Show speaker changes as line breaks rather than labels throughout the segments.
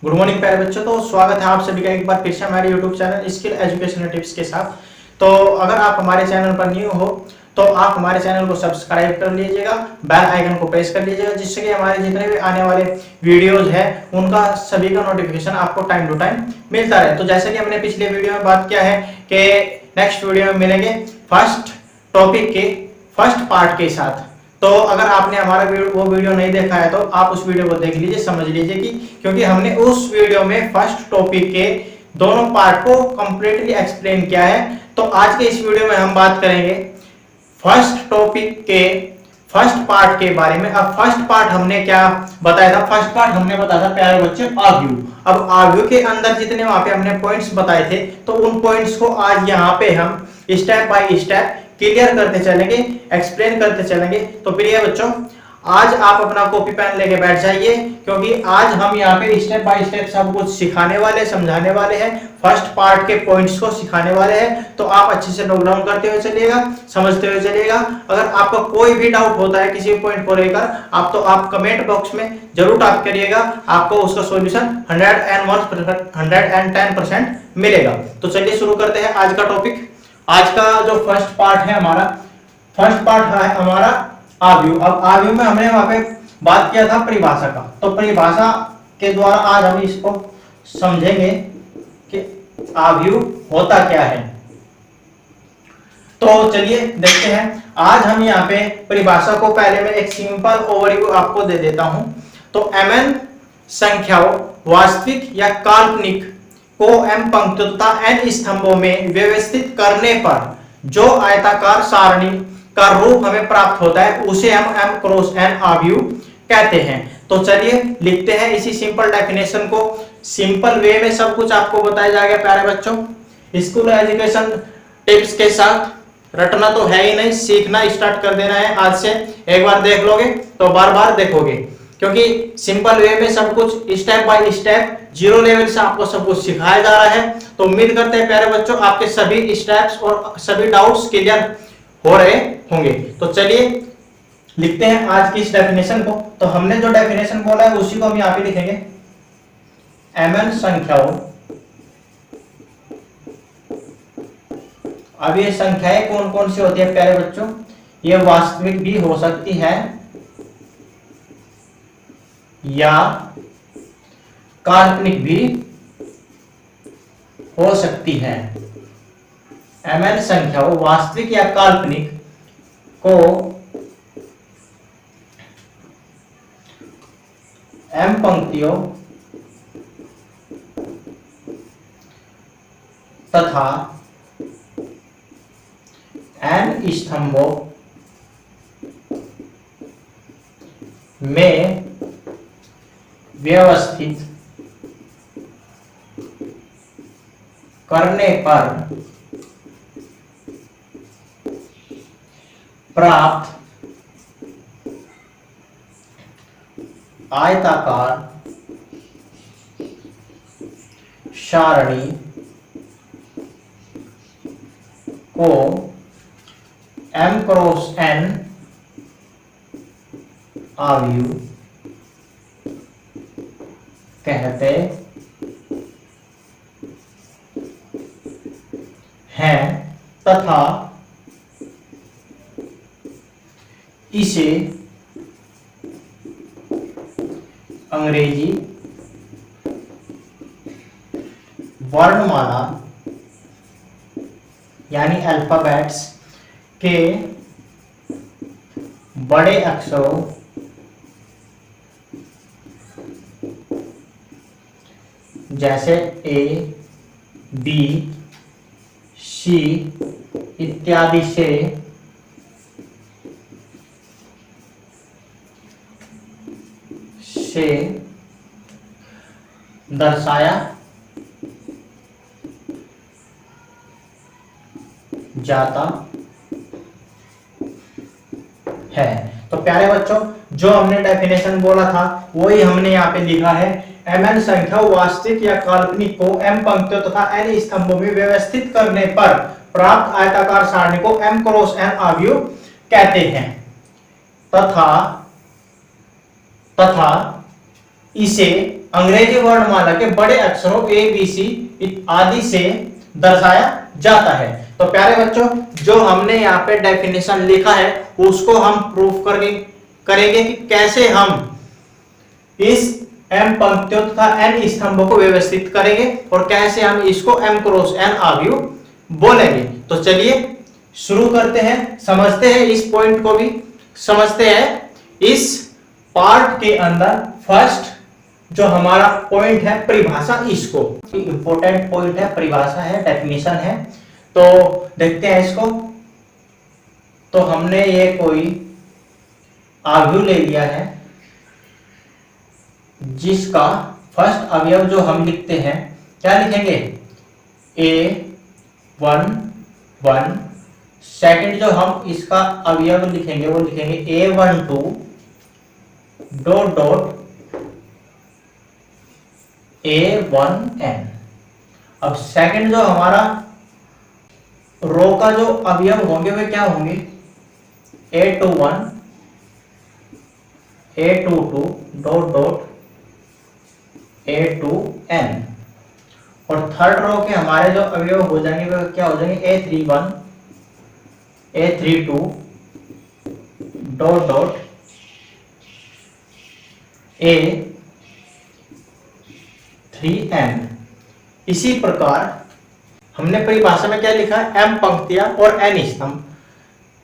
Good morning प्यारे बच्चों। तो स्वागत है आप सभी का एक बार फिर से हमारे YouTube channel skill educational tips के साथ। तो अगर आप हमारे चैनल पर न्यू हो तो आप हमारे चैनल को सब्सक्राइब कर लीजिएगा, बेल आइकन को प्रेस कर लीजिएगा, जिससे कि हमारे जितने भी आने वाले वीडियोज है उनका सभी का नोटिफिकेशन आपको टाइम टू टाइम मिलता रहे। तो जैसे कि हमने पिछले वीडियो में बात किया है कि नेक्स्ट वीडियो में मिलेंगे फर्स्ट टॉपिक के फर्स्ट पार्ट के साथ। तो अगर आपने हमारा वो वीडियो नहीं देखा है तो आप उस वीडियो को देख लीजिए, समझ लीजिए कि क्योंकि हमने उस वीडियो में फर्स्ट टॉपिक के दोनों पार्ट को कंप्लीटली एक्सप्लेन किया है। तो आज के इस वीडियो में हम बात करेंगे फर्स्ट टॉपिक के फर्स्ट पार्ट के बारे में। अब फर्स्ट पार्ट हमने क्या बताया था? फर्स्ट पार्ट हमने बताया था प्यारे बच्चे आर्ग्यू। अब आर्ग्यू के अंदर जितने वहां पे हमने पॉइंट्स बताए थे तो उन पॉइंट्स को आज यहाँ पे हम स्टेप बाय स्टेप क्लियर करते चलेंगे, एक्सप्लेन करते चलेंगे। तो प्रिय बच्चों, आज आप अपना कॉपी पेन लेके बैठ जाइए, क्योंकि आज हम यहाँ पे स्टेप बाय स्टेप सब कुछ सिखाने वाले, समझाने वाले हैं, फर्स्ट पार्ट के पॉइंट्स को सिखाने वाले हैं। तो आप अच्छे से नोट डाउन करते हुए चलिएगा, समझते हुए चलिएगा। अगर आपको कोई भी डाउट होता है किसी पॉइंट को लेकर आप कमेंट बॉक्स में जरूर टाइप करिएगा, आपको उसका सॉल्यूशन 110% मिलेगा। तो चलिए शुरू करते हैं आज का टॉपिक। आज का जो फर्स्ट पार्ट है हमारा, फर्स्ट पार्ट है हमारा आर्ग्यू। अब आर्ग्यू में हमने वहां पे बात किया था परिभाषा का, तो परिभाषा के द्वारा आज हम इसको समझेंगे कि आर्ग्यू होता क्या है। तो चलिए देखते हैं। आज हम यहाँ पे परिभाषा को पहले मैं एक सिंपल ओवरव्यू आपको दे देता हूं। तो mn संख्याओं वास्तविक या काल्पनिक को m पंक्तियों तथा n स्तंभों में व्यवस्थित करने पर जो आयताकार सारणी का रूप हमें प्राप्त होता है उसे हम m क्रॉस n आर्ग्यू कहते हैं। तो चलिए लिखते हैं इसी सिंपल डेफिनेशन को। सिंपल वे में सब कुछ आपको बताया जाएगा प्यारे बच्चों, स्कूल एजुकेशन टिप्स के साथ। रटना तो है ही नहीं, सीखना स्टार्ट कर देना है आज से। एक बार देख लोगे तो बार बार देखोगे, क्योंकि सिंपल वे में सब कुछ step by step zero level से आपको सब कुछ सिखाया जा रहा है। तो उम्मीद करते हैं प्यारे बच्चों आपके सभी स्टेप्स और सभी डाउट्स क्लियर हो रहे होंगे। तो चलिए लिखते हैं आज की इस डेफिनेशन को। तो हमने जो डेफिनेशन बोला है उसी को हम यहाँ पे लिखेंगे। mn संख्याओं, अब ये संख्याएं कौन कौन सी होती है प्यारे बच्चों? ये वास्तविक भी हो सकती है या काल्पनिक भी हो सकती है। mn संख्याओं वास्तविक या काल्पनिक को m पंक्तियों तथा n स्तंभों में व्यवस्थित करने पर प्राप्त आयताकार सारणी को m क्रॉस n आर्ग्यू कहते हैं तथा इसे अंग्रेजी वर्णमाला यानी अल्फाबेट्स के बड़े अक्षरों जैसे A, B, C इत्यादि से दर्शाया जाता है। तो प्यारे बच्चों, जो हमने डेफिनेशन बोला था वही हमने यहाँ पे लिखा है। mn संख्या वास्तविक या काल्पनिक को m पंक्तियों तथा n स्तंभों में व्यवस्थित करने पर प्राप्त आयताकार सारणी को m क्रॉस n आव्यूह कहते हैं तथा इसे अंग्रेजी वर्णमाला के बड़े अक्षरों ए बी सी आदि से दर्शाया जाता है। तो प्यारे बच्चों, जो हमने यहाँ पे डेफिनेशन लिखा है उसको हम प्रूफ करेंगे कि कैसे हम इस एम पंक्तियों तथा एन स्तंभों को व्यवस्थित करेंगे और कैसे हम इसको एम क्रॉस एन आव्यूह बोलेंगे। तो चलिए शुरू करते हैं, समझते हैं इस पॉइंट को भी समझते हैं। इस पार्ट के अंदर फर्स्ट जो हमारा पॉइंट है परिभाषा, इसको इंपॉर्टेंट पॉइंट है, परिभाषा है, डेफिनेशन है। तो देखते हैं इसको। तो हमने ये कोई आव्यूह ले लिया है जिसका फर्स्ट अवयव जो हम लिखते हैं, क्या लिखेंगे, A11। सेकंड जो हम इसका अवयव लिखेंगे वो लिखेंगे A12 डॉट डॉट A1n। अब सेकंड जो हमारा रो का जो अवयव होंगे वे क्या होंगे, A21 A22 dot dot A2n। और थर्ड रो के हमारे जो अवयव हो जाएंगे वे क्या हो जाएंगे, A31 A32 dot dot A3n। इसी प्रकार हमने परिभाषा में क्या लिखा है, एम पंक्तियां और एन स्तंभ।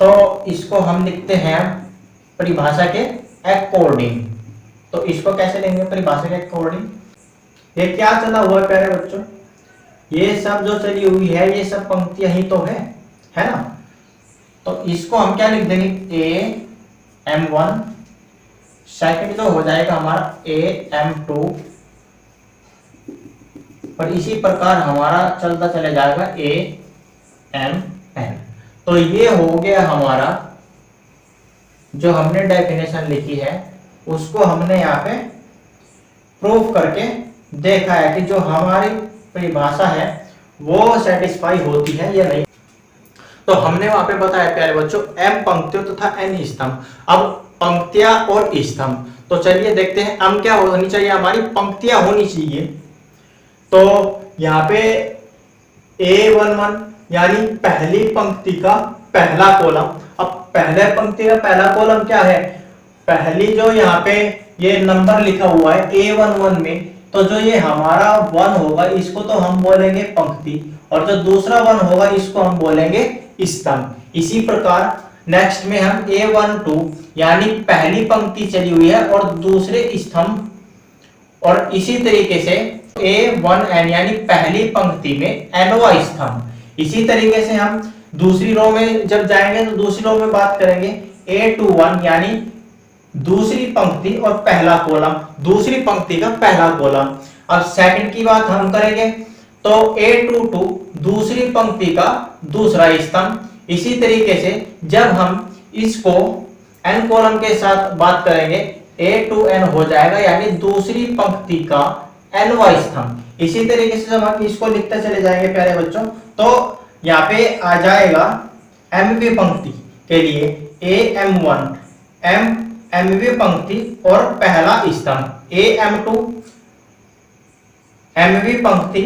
तो इसको हम लिखते हैं परिभाषा के अकॉर्डिंग। तो इसको कैसे लेंगे परिभाषा के अकॉर्डिंग। ये क्या चला हुआ है प्यारे बच्चों, ये सब जो चली हुई है ये सब पंक्तियां ही तो है ना। तो इसको हम क्या लिख देंगे, AM1। सेकंड जो हो जाएगा हमारा AM2 और इसी प्रकार हमारा चलता चला जाएगा AMN। तो ये हो गया हमारा जो हमने डेफिनेशन लिखी है उसको हमने यहाँ पे प्रूफ करके देखा है कि जो हमारी परिभाषा है वो सेटिस्फाई होती है या नहीं। तो हमने वहां पे बताया प्यारे बच्चों एम पंक्तियों तथा एन स्तंभ। अब पंक्तियां और स्तंभ, तो चलिए देखते हैं एम क्या होनी चाहिए, हमारी पंक्तियां होनी चाहिए। तो यहाँ पे A11 यानी पहली पंक्ति का पहला कॉलम। अब पहले पंक्ति का पहला कॉलम क्या है, पहली जो यहाँ पे ये नंबर लिखा हुआ है A11 में, तो जो ये हमारा 1 होगा इसको तो हम बोलेंगे पंक्ति और जो दूसरा 1 होगा इसको हम बोलेंगे स्तंभ। इसी प्रकार नेक्स्ट में हम A12 यानी पहली पंक्ति चली हुई है और दूसरे स्तंभ, और इसी तरीके से A1n यानी पहली पंक्ति में nवां स्तंभ। इसी तरीके से हम दूसरी रो में जब जाएंगे तो दूसरी रो में बात करेंगे A21 यानी दूसरी पंक्ति और पहला कॉलम, दूसरी पंक्ति का पहला कॉलम। अब सेकंड की बात हम करेंगे तो A22 दूसरी पंक्ति का दूसरा स्तंभ। इसी तरीके से जब हम इसको n कॉलम के साथ बात करेंगे A2n हो जाएगा यानी दूसरी पंक्ति का nवां स्तंभ। इसी तरीके से जब हम इसको लिखते चले जाएंगे प्यारे बच्चों तो यहाँ पे आ जाएगा mवीं पंक्ति के लिए AM1 mवीं पंक्ति और पहला स्तंभ, AM2 mवीं पंक्ति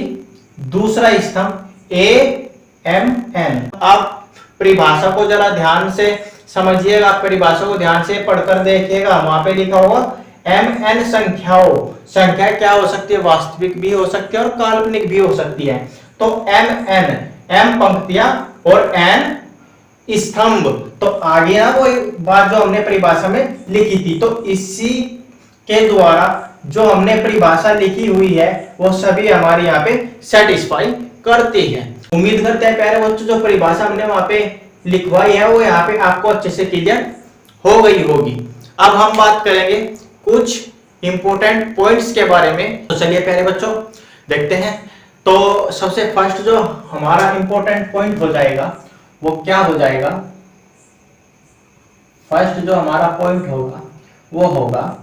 दूसरा स्तंभ AMN। आप परिभाषा को जरा ध्यान से समझिएगा, परिभाषा को ध्यान से पढ़कर देखिएगा, वहां पे लिखा होगा MN संख्याओं। संख्या क्या हो सकती है, वास्तविक भी हो सकती है और काल्पनिक भी हो सकती है। तो MN M पंक्तियां और N स्तंभ। तो आगे ना वो बात जो हमने परिभाषा में लिखी थी, तो इसी के द्वारा जो हमने परिभाषा लिखी हुई है वो सभी हमारे यहाँ पे सेटिस्फाई करती है। उम्मीद करते हैं प्यारे बच्चों जो परिभाषा हमने वहां पे लिखवाई है वो यहाँ पे आपको अच्छे से क्लियर हो गई होगी। अब हम बात करेंगे कुछ इंपॉर्टेंट पॉइंट्स के बारे में। तो चलिए प्यारे बच्चों देखते हैं। तो सबसे फर्स्ट जो हमारा इंपॉर्टेंट पॉइंट हो जाएगा वो क्या हो जाएगा, फर्स्ट जो हमारा पॉइंट होगा वो होगा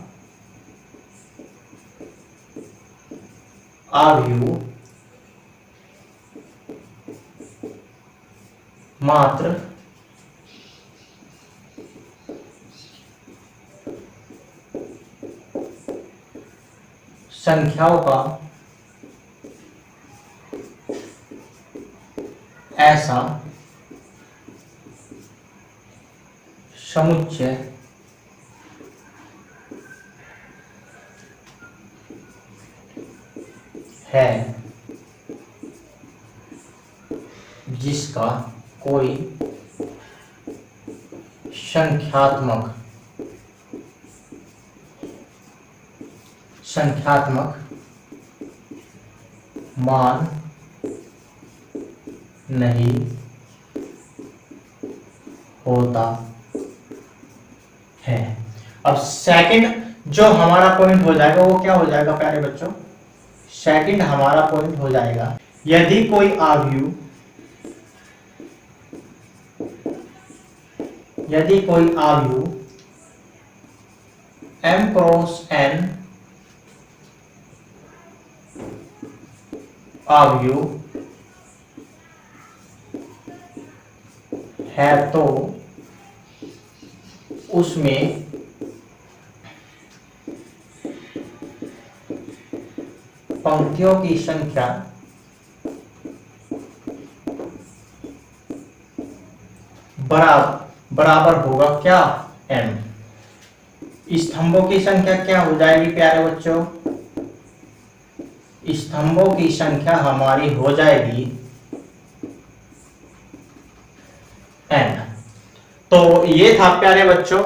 आव्यूह मात्र संख्याओं का ऐसा समुच्चय है जिसका कोई संख्यात्मक मान नहीं होता है। अब सेकंड जो हमारा पॉइंट हो जाएगा वो क्या हो जाएगा प्यारे बच्चों? सेकंड हमारा पॉइंट हो जाएगा, यदि कोई आव्यूह m क्रॉस n आव्यूह है तो उसमें पंक्तियों की संख्या बराबर होगा क्या? m। स्तंभों की संख्या क्या हो जाएगी प्यारे बच्चों? स्तंभों की संख्या हमारी हो जाएगी n। तो ये था प्यारे बच्चों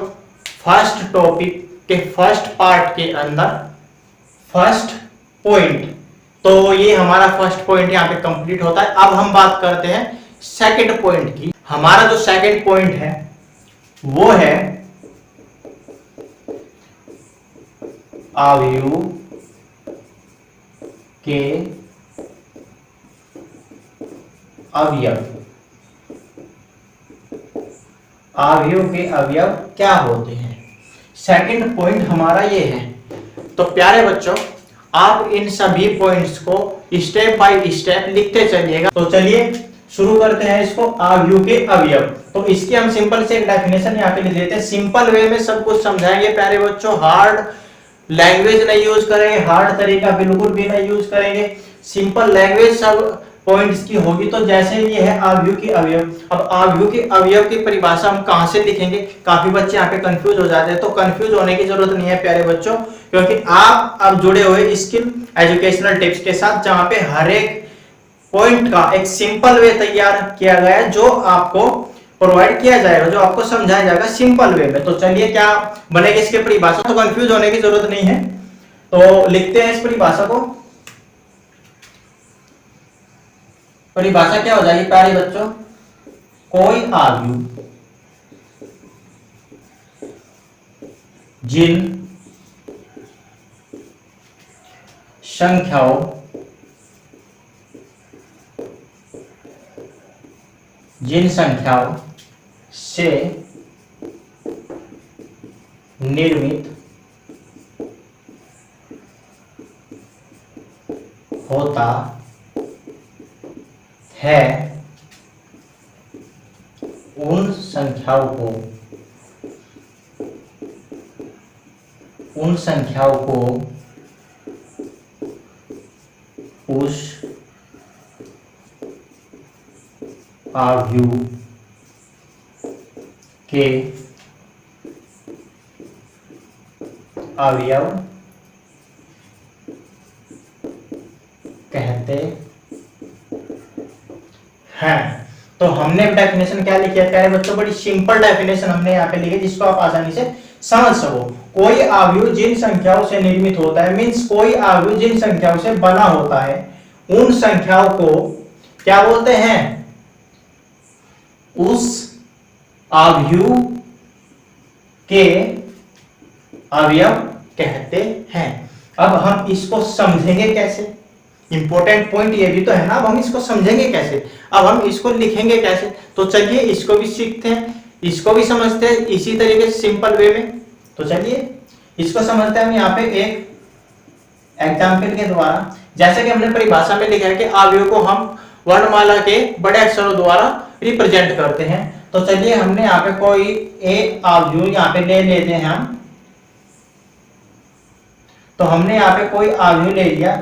फर्स्ट टॉपिक के फर्स्ट पार्ट के अंदर फर्स्ट पॉइंट। तो ये हमारा फर्स्ट पॉइंट यहाँ पे कंप्लीट होता है। अब हम बात करते हैं सेकंड पॉइंट की। हमारा जो सेकंड पॉइंट है वो है आव्यूह के अवयव। आव्यूह के अवयव क्या होते हैं? सेकंड पॉइंट हमारा ये है। तो प्यारे बच्चों आप इन सभी पॉइंट्स को स्टेप बाय स्टेप लिखते चलिएगा। तो चलिए शुरू करते हैं इसको, आव्यूह के अवयव। तो इसकी हम सिंपल से एक डेफिनेशन यहाँ पे लिख लेते हैं। सिंपल वे में सब कुछ समझाएंगे प्यारे बच्चों, हार्ड लैंग्वेज नहीं यूज करेंगे, हार्ड तरीका बिल्कुल भी नहीं यूज करेंगे, सिंपल लैंग्वेज सब पॉइंट्स की होगी। तो जैसे ये है आव्यूह के अवयव। अब आव्यूह के अवयव की परिभाषा हम कहां से लिखेंगे? काफी बच्चे यहाँ पे कंफ्यूज हो जाते हैं। तो कंफ्यूज होने की जरूरत नहीं है प्यारे बच्चों, क्योंकि आप अब जुड़े हुए स्किल एजुकेशनल टिप्स के साथ, जहां पे हर एक पॉइंट का एक सिंपल वे तैयार किया गया है जो आपको प्रोवाइड किया जाएगा, जो आपको समझाया जाएगा सिंपल वे में। तो चलिए क्या बनेगी इसकी परिभाषा? तो कंफ्यूज होने की जरूरत नहीं है। तो लिखते हैं इस परिभाषा को। परिभाषा क्या हो जाएगी प्यारे बच्चों? कोई आव्यूह जिन संख्याओं से निर्मित होता है उन संख्याओं को उस आव्यूह के अवयव कहते हैं। तो हमने डेफिनेशन क्या लिखी है प्यारे बच्चों? बड़ी सिंपल डेफिनेशन हमने यहाँ पे लिखी जिसको आप आसानी से समझ सको। कोई आव्यूह जिन संख्याओं से निर्मित होता है, मींस कोई आव्यूह जिन संख्याओं से बना होता है, उन संख्याओं को क्या बोलते हैं? उस आव्यूह के अवयव कहते हैं। अब हम इसको समझेंगे कैसे? इंपॉर्टेंट पॉइंट ये भी तो है ना। अब हम इसको समझेंगे कैसे? अब हम इसको लिखेंगे कैसे? तो चलिए इसको भी सीखते हैं, इसको भी समझते हैं इसी तरीके से सिंपल वे में। तो चलिए इसको समझते हैं हम यहाँ पे एक एग्जाम्पल के द्वारा। जैसे कि हमने परिभाषा में लिखा है कि आव्यूह को हम वर्णमाला के बड़े अक्षरों द्वारा रिप्रेजेंट करते हैं। तो चलिए हमने यहाँ पे कोई एक आव्यूह यहाँ पे ले लेते हैं हम। तो हमने यहाँ पे कोई अवयव ले लिया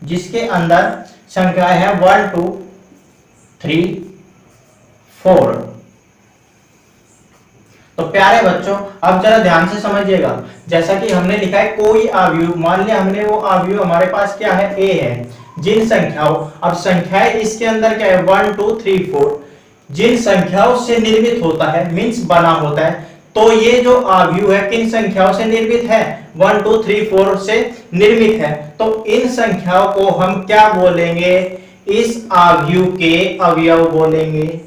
जिसके अंदर संख्याएं हैं 1 2 3 4। तो प्यारे बच्चों अब जरा ध्यान से समझिएगा, जैसा कि हमने लिखा है कोई अवयव, मान लिया हमने वो अवयव हमारे पास क्या है ए है, जिन संख्याओं, अब संख्याएं इसके अंदर क्या है 1 2 3 4, जिन संख्याओं से निर्मित होता है मींस बना होता है। तो ये जो अवयव है किन संख्याओं से निर्मित है 1 2 3 4 से निर्मित है। तो इन संख्याओं को हम क्या बोलेंगे, इस अवयव के अवयव बोलेंगे।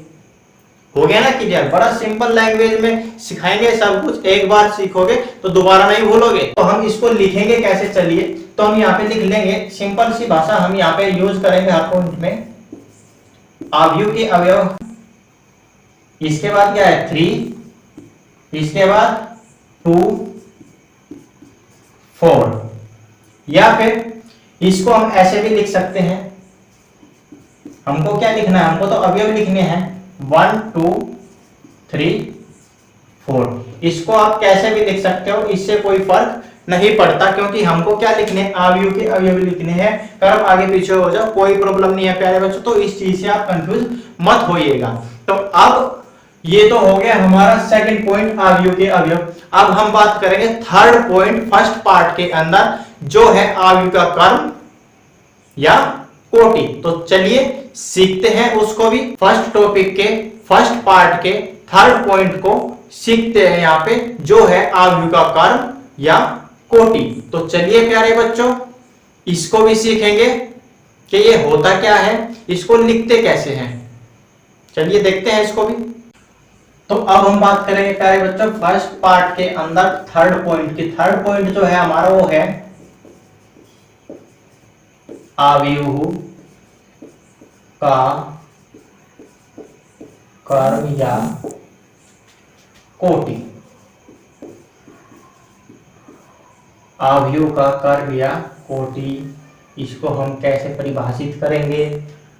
हो गया ना क्लियर, बड़ा सिंपल लैंग्वेज में सिखाएंगे, सब कुछ एक बार सीखोगे तो दोबारा नहीं भूलोगे। तो हम इसको लिखेंगे कैसे, चलिए तो हम यहाँ पे लिख लेंगे, सिंपल सी भाषा हम यहाँ पे यूज करेंगे हर पॉइंट में। अवयव के अवयव, इसके बाद क्या है 3, इसके बाद 2 4, या फिर इसको हम ऐसे भी लिख सकते हैं। हमको क्या लिखना है, हमको तो अवयव लिखने हैं 1 2 3 4। इसको आप कैसे भी लिख सकते हो, इससे कोई फर्क नहीं पड़ता, क्योंकि हमको क्या लिखने हैं, अवयव के अवयव लिखने हैं। कर्म आगे पीछे हो जाओ कोई प्रॉब्लम नहीं है प्यारे बच्चों, तो इस चीज से आप कंफ्यूज मत होइएगा। तो अब ये तो हो गया हमारा सेकंड पॉइंट अवयव के अवयव। अब हम बात करेंगे थर्ड पॉइंट फर्स्ट पार्ट के अंदर, जो है अवयव का कर्म या कोटि। तो चलिए सीखते हैं उसको भी, फर्स्ट टॉपिक के फर्स्ट पार्ट के थर्ड पॉइंट को सीखते हैं यहाँ पे, जो है अवयव का कर्म या कोटि। तो चलिए प्यारे बच्चों इसको भी सीखेंगे कि ये होता क्या है, इसको लिखते कैसे हैं। चलिए देखते हैं इसको भी। तो अब हम बात करेंगे प्यारे बच्चों फर्स्ट पार्ट के अंदर थर्ड पॉइंट की। थर्ड पॉइंट जो है हमारा वो है अवयव का कर्म या कोटि। अवयव का कर्म या कोटि, इसको हम कैसे परिभाषित करेंगे,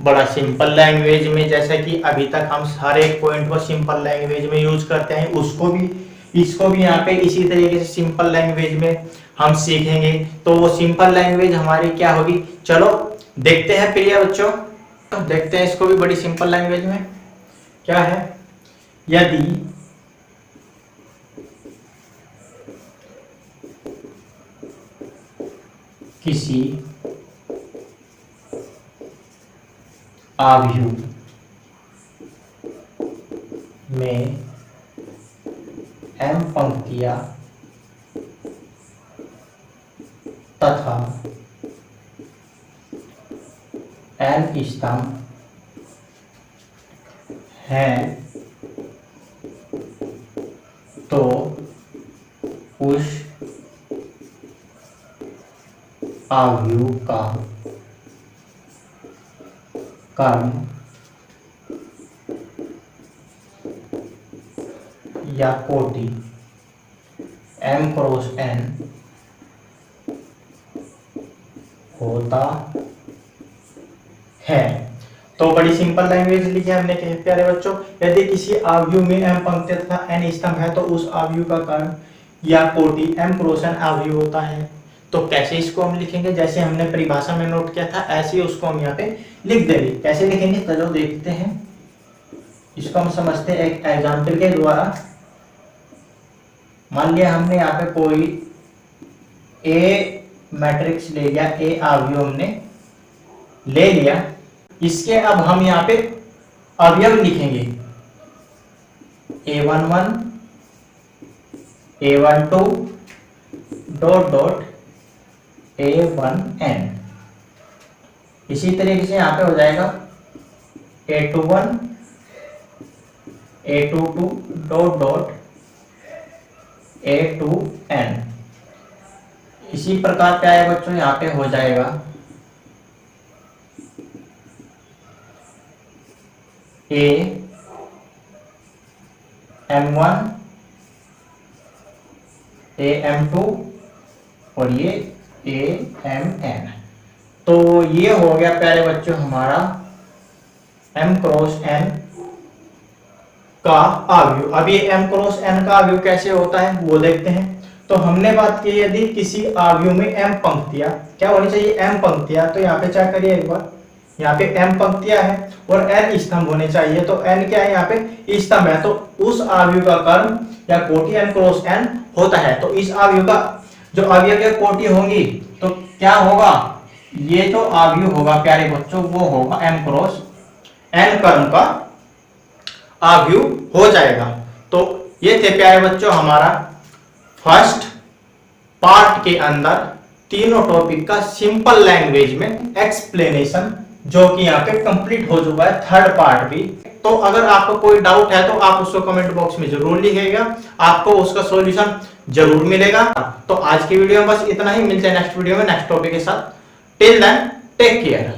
बड़ा सिंपल लैंग्वेज में, जैसा कि अभी तक हम हर एक पॉइंट को सिंपल लैंग्वेज में यूज करते हैं, उसको भी इसको भी यहाँ पे इसी तरीके से सिंपल लैंग्वेज में हम सीखेंगे। तो वो सिंपल लैंग्वेज हमारी क्या होगी, चलो देखते हैं प्रिय बच्चों, देखते हैं इसको भी बड़ी सिंपल लैंग्वेज में क्या है। यदि किसी अवयव में m पंक्तियां तथा n स्तंभ हैं तो उस अवयव का कर्म या कोटि m क्रॉस n होता है। तो बड़ी सिंपल लैंग्वेज लिखी हमने कहे प्यारे बच्चों, यदि किसी अवयव में m पंक्ति तथा n स्तंभ है तो उस अवयव का कर्म या कोटि m क्रॉस n अवयव होता है। तो कैसे इसको हम लिखेंगे, जैसे हमने परिभाषा में नोट किया था ऐसे ही उसको हम यहाँ पे लिख देंगे। कैसे लिखेंगे चलो देखते हैं, इसको हम समझते हैं एक एग्जाम्पल के द्वारा। मान लिया हमने यहाँ पे कोई ए मैट्रिक्स ले लिया, ए अवयव हमने ले लिया, इसके अब हम यहाँ पे अवयव लिखेंगे a11 a12 dot dot a1n। इसी तरीके से यहाँ पे हो जाएगा a21 a22 dot dot a2n। इसी प्रकार क्या है बच्चों, यहाँ पे हो जाएगा am1 am2 और ये amn। तो ये हो गया प्यारे बच्चों हमारा m क्रॉस n का अवयव। अब ये m क्रॉस n का अवयव कैसे होता है वो देखते हैं। तो हमने बात की यदि किसी आव्यूह में m पंक्तियां, क्या होनी चाहिए, m पंक्तियां, तो यहाँ पे चेक करिए एक बार, यहाँ पे m पंक्तियां है और n स्तंभ होने चाहिए। तो n क्या है, यहाँ पे स्तंभ है, तो उस आव्यूह का कर्म या कोटि n क्रॉस n होता है। तो इस आव्यूह का जो अवयव की कोटि होंगी तो क्या होगा, ये जो आव्यूह होगा प्यारे बच्चों वो होगा m क्रॉस n कर्म का आव्यूह हो जाएगा। तो ये थे प्यारे बच्चों हमारा फर्स्ट पार्ट के अंदर तीनों टॉपिक का सिंपल लैंग्वेज में एक्सप्लेनेशन, जो कि यहाँ पे कंप्लीट हो चुका है थर्ड पार्ट भी। तो अगर आपको कोई डाउट है तो आप उसको कमेंट बॉक्स में जरूर लिखिएगा, आपको उसका सॉल्यूशन जरूर मिलेगा। तो आज की वीडियो में बस इतना ही, मिलते हैं नेक्स्ट वीडियो में नेक्स्ट टॉपिक के साथ। Till then take care.